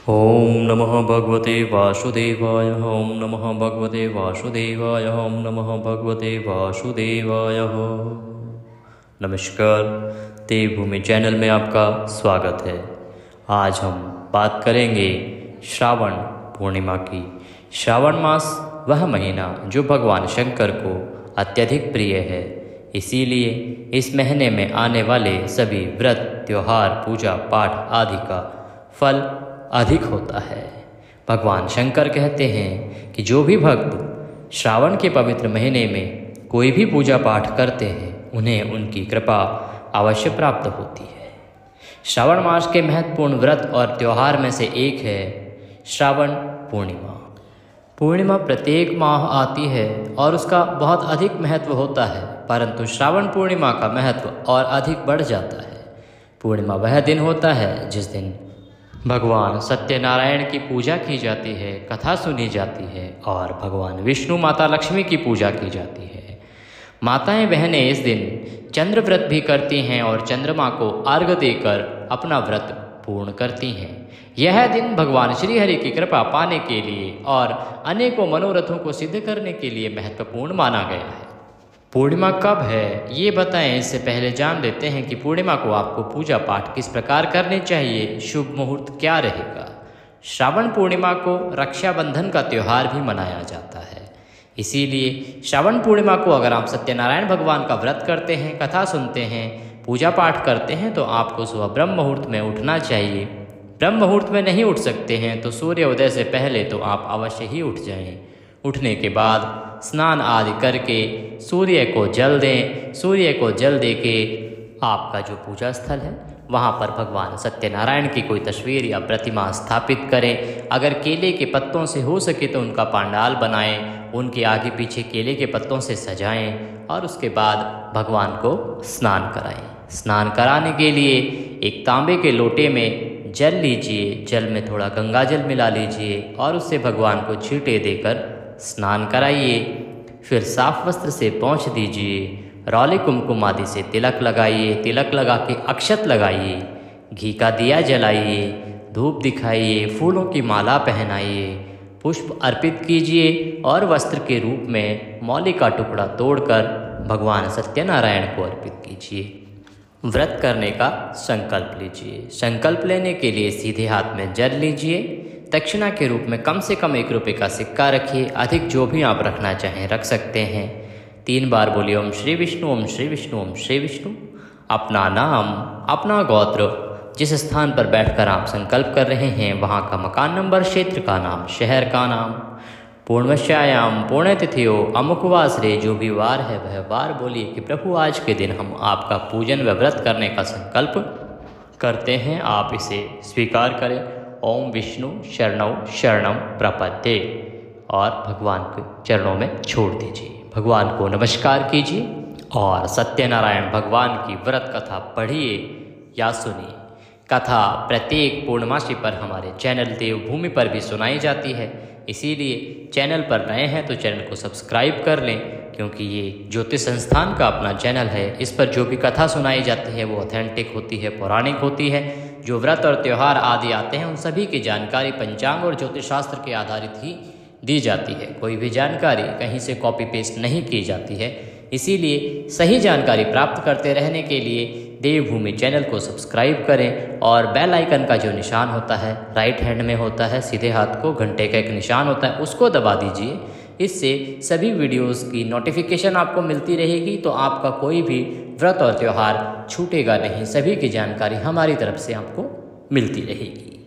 ओम नमः भगवते वासुदेवाय। ओम नमः भगवते वासुदेवाय। ओम नमः भगवते वासुदेवाय। नमस्कार, देवभूमि चैनल में आपका स्वागत है। आज हम बात करेंगे श्रावण पूर्णिमा की। श्रावण मास वह महीना जो भगवान शंकर को अत्यधिक प्रिय है, इसीलिए इस महीने में आने वाले सभी व्रत, त्योहार, पूजा पाठ आदि का फल अधिक होता है। भगवान शंकर कहते हैं कि जो भी भक्त श्रावण के पवित्र महीने में कोई भी पूजा पाठ करते हैं, उन्हें उनकी कृपा अवश्य प्राप्त होती है। श्रावण मास के महत्वपूर्ण व्रत और त्योहार में से एक है श्रावण पूर्णिमा। पूर्णिमा प्रत्येक माह आती है और उसका बहुत अधिक महत्व होता है, परंतु श्रावण पूर्णिमा का महत्व और अधिक बढ़ जाता है। पूर्णिमा वह दिन होता है जिस दिन भगवान सत्यनारायण की पूजा की जाती है, कथा सुनी जाती है और भगवान विष्णु, माता लक्ष्मी की पूजा की जाती है। माताएं बहनें इस दिन चंद्र व्रत भी करती हैं और चंद्रमा को अर्घ्य देकर अपना व्रत पूर्ण करती हैं। यह दिन भगवान श्री हरि की कृपा पाने के लिए और अनेकों मनोरथों को सिद्ध करने के लिए महत्वपूर्ण माना गया है। पूर्णिमा कब है ये बताएं, इससे पहले जान लेते हैं कि पूर्णिमा को आपको पूजा पाठ किस प्रकार करने चाहिए, शुभ मुहूर्त क्या रहेगा। श्रावण पूर्णिमा को रक्षाबंधन का त्यौहार भी मनाया जाता है, इसीलिए श्रावण पूर्णिमा को अगर आप सत्यनारायण भगवान का व्रत करते हैं, कथा सुनते हैं, पूजा पाठ करते हैं तो आपको सुबह ब्रह्म मुहूर्त में उठना चाहिए। ब्रह्म मुहूर्त में नहीं उठ सकते हैं तो सूर्योदय से पहले तो आप अवश्य ही उठ जाएं। उठने के बाद स्नान आदि करके सूर्य को जल दें। सूर्य को जल दे के आपका जो पूजा स्थल है वहाँ पर भगवान सत्यनारायण की कोई तस्वीर या प्रतिमा स्थापित करें। अगर केले के पत्तों से हो सके तो उनका पंडाल बनाएं, उनके आगे पीछे केले के पत्तों से सजाएं और उसके बाद भगवान को स्नान कराएं। स्नान कराने के लिए एक तांबे के लोटे में जल लीजिए, जल में थोड़ा गंगा जल मिला लीजिए और उससे भगवान को छींटे देकर स्नान कराइए। फिर साफ वस्त्र से पोंछ दीजिए, रौले कुमकुम आदि से तिलक लगाइए, तिलक लगा के अक्षत लगाइए, घी का दिया जलाइए, धूप दिखाइए, फूलों की माला पहनाइए, पुष्प अर्पित कीजिए और वस्त्र के रूप में मौली का टुकड़ा तोड़कर भगवान सत्यनारायण को अर्पित कीजिए। व्रत करने का संकल्प लीजिए। संकल्प लेने के लिए सीधे हाथ में जल लीजिए। दक्षिणा के रूप में कम से कम 1 रुपये का सिक्का रखिए, अधिक जो भी आप रखना चाहें रख सकते हैं। 3 बार बोलिए ओम श्री विष्णु, ओम श्री विष्णु, ओम श्री विष्णु। अपना नाम, अपना गोत्र, जिस स्थान पर बैठकर आप संकल्प कर रहे हैं वहाँ का मकान नंबर, क्षेत्र का नाम, शहर का नाम, पूर्णमश्यायाम, पुण्यतिथियो, अमुकवासरे, जो भी वार है वह वार बोलिए कि प्रभु आज के दिन हम आपका पूजन व व्रत करने का संकल्प करते हैं, आप इसे स्वीकार करें। ओम विष्णु शरणौ शरणम प्रपद्ये और भगवान के चरणों में छोड़ दीजिए। भगवान को नमस्कार कीजिए और सत्यनारायण भगवान की व्रत कथा पढ़िए या सुनिए। कथा प्रत्येक पूर्णमासी पर हमारे चैनल देवभूमि पर भी सुनाई जाती है, इसीलिए चैनल पर नए हैं तो चैनल को सब्सक्राइब कर लें, क्योंकि ये ज्योतिष संस्थान का अपना चैनल है। इस पर जो भी कथा सुनाई जाती है वो ऑथेंटिक होती है, पौराणिक होती है। जो व्रत और त्यौहार आदि आते हैं उन सभी की जानकारी पंचांग और ज्योतिष शास्त्र के आधारित ही दी जाती है। कोई भी जानकारी कहीं से कॉपी पेस्ट नहीं की जाती है, इसीलिए सही जानकारी प्राप्त करते रहने के लिए देवभूमि चैनल को सब्सक्राइब करें और बेल आइकन का जो निशान होता है राइट हैंड में होता है, सीधे हाथ को घंटे का एक निशान होता है, उसको दबा दीजिए। इससे सभी वीडियोस की नोटिफिकेशन आपको मिलती रहेगी, तो आपका कोई भी व्रत और त्यौहार छूटेगा नहीं। सभी की जानकारी हमारी तरफ से आपको मिलती रहेगी।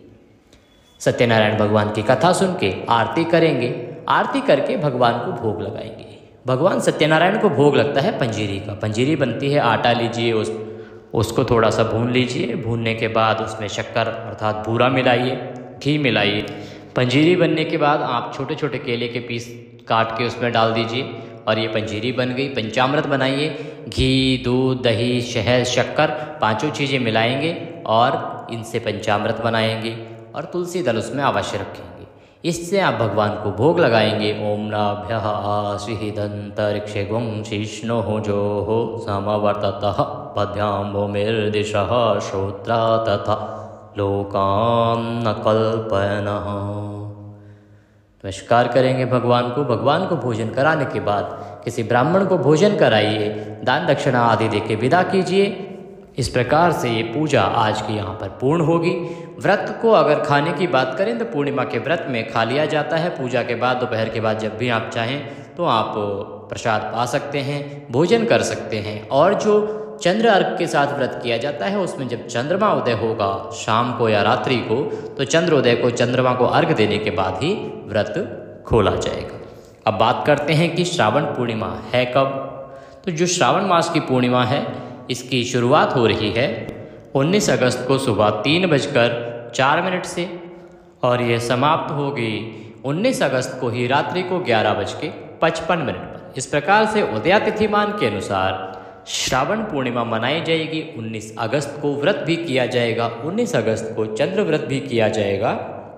सत्यनारायण भगवान की कथा सुन के आरती करेंगे, आरती करके भगवान को भोग लगाएंगे। भगवान सत्यनारायण को भोग लगता है पंजीरी का। पंजीरी बनती है, आटा लीजिए, उसको थोड़ा सा भून लीजिए। भूनने के बाद उसमें शक्कर अर्थात बूरा मिलाइए, घी मिलाइए। पंजीरी बनने के बाद आप छोटे छोटे केले के पीस काट के उसमें डाल दीजिए और ये पंजीरी बन गई। पंचामृत बनाइए, घी, दूध, दही, शहद, शक्कर, 5 चीज़ें मिलाएंगे और इनसे पंचामृत बनाएंगे और तुलसी दल उसमें अवश्य रखेंगे। इससे आप भगवान को भोग लगाएंगे। ओम नाभ्यः आसीदन्तरिक्षे गुं शिष्णुः जोः समवर्ततः पद्भ्यां भूमिर्दिशः श्रोत्रा तथा लोकान् न कल्पयनः। नमस्कार करेंगे भगवान को भोजन कराने के बाद किसी ब्राह्मण को भोजन कराइए, दान दक्षिणा आदि देके विदा कीजिए। इस प्रकार से ये पूजा आज की यहाँ पर पूर्ण होगी। व्रत को अगर खाने की बात करें तो पूर्णिमा के व्रत में खा लिया जाता है। पूजा के बाद दोपहर के बाद जब भी आप चाहें तो आप प्रसाद पा सकते हैं, भोजन कर सकते हैं। और जो चंद्र अर्घ के साथ व्रत किया जाता है उसमें जब चंद्रमा उदय होगा शाम को या रात्रि को, तो चंद्रोदय को चंद्रमा को अर्घ देने के बाद ही व्रत खोला जाएगा। अब बात करते हैं कि श्रावण पूर्णिमा है कब। तो जो श्रावण मास की पूर्णिमा है इसकी शुरुआत हो रही है 19 अगस्त को सुबह 3:04 से और यह समाप्त होगी 19 अगस्त को ही रात्रि को 11:55 पर। इस प्रकार से उदया तिथिमान के अनुसार श्रावण पूर्णिमा मनाई जाएगी। 19 अगस्त को व्रत भी किया जाएगा, 19 अगस्त को चंद्र व्रत भी किया जाएगा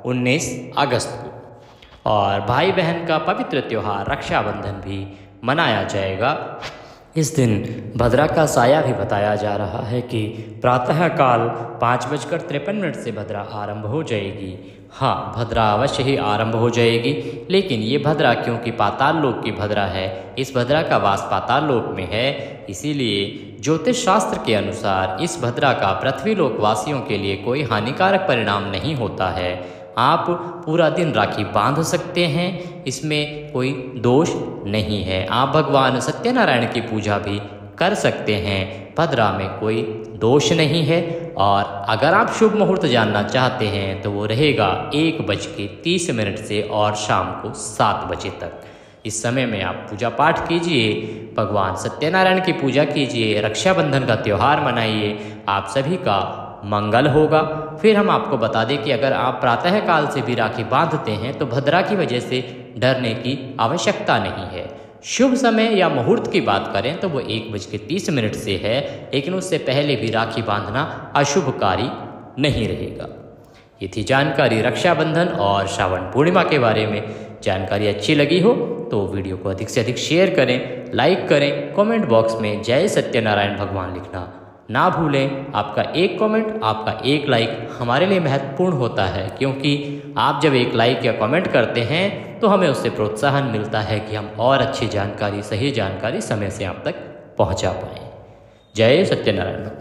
19 अगस्त को। और भाई बहन का पवित्र त्यौहार रक्षाबंधन भी मनाया जाएगा। इस दिन भद्रा का साया भी बताया जा रहा है कि प्रातःकाल 5:53 से भद्रा आरंभ हो जाएगी। हाँ, भद्रा अवश्य ही आरंभ हो जाएगी, लेकिन ये भद्रा क्योंकि पाताल लोक की भद्रा है, इस भद्रा का वास पाताल लोक में है, इसीलिए ज्योतिष शास्त्र के अनुसार इस भद्रा का पृथ्वी लोकवासियों के लिए कोई हानिकारक परिणाम नहीं होता है। आप पूरा दिन राखी बांध सकते हैं, इसमें कोई दोष नहीं है। आप भगवान सत्यनारायण की पूजा भी कर सकते हैं, भद्रा में कोई दोष नहीं है। और अगर आप शुभ मुहूर्त जानना चाहते हैं तो वो रहेगा 1:30 से और शाम को 7 बजे तक। इस समय में आप पूजा पाठ कीजिए, भगवान सत्यनारायण की पूजा कीजिए, रक्षाबंधन का त्यौहार मनाइए, आप सभी का मंगल होगा। फिर हम आपको बता दें कि अगर आप प्रातःकाल से भी राखी बांधते हैं तो भद्रा की वजह से डरने की आवश्यकता नहीं है। शुभ समय या मुहूर्त की बात करें तो वो 1:30 से है, लेकिन उससे पहले भी राखी बांधना अशुभकारी नहीं रहेगा। ये थी जानकारी रक्षाबंधन और श्रावण पूर्णिमा के बारे में। जानकारी अच्छी लगी हो तो वीडियो को अधिक से अधिक शेयर करें, लाइक करें, कमेंट बॉक्स में जय सत्यनारायण भगवान लिखना ना भूलें। आपका एक कमेंट, आपका एक लाइक हमारे लिए महत्वपूर्ण होता है, क्योंकि आप जब एक लाइक या कमेंट करते हैं तो हमें उससे प्रोत्साहन मिलता है कि हम और अच्छी जानकारी, सही जानकारी समय से आप तक पहुंचा पाएँ। जय सत्यनारायण भगवान।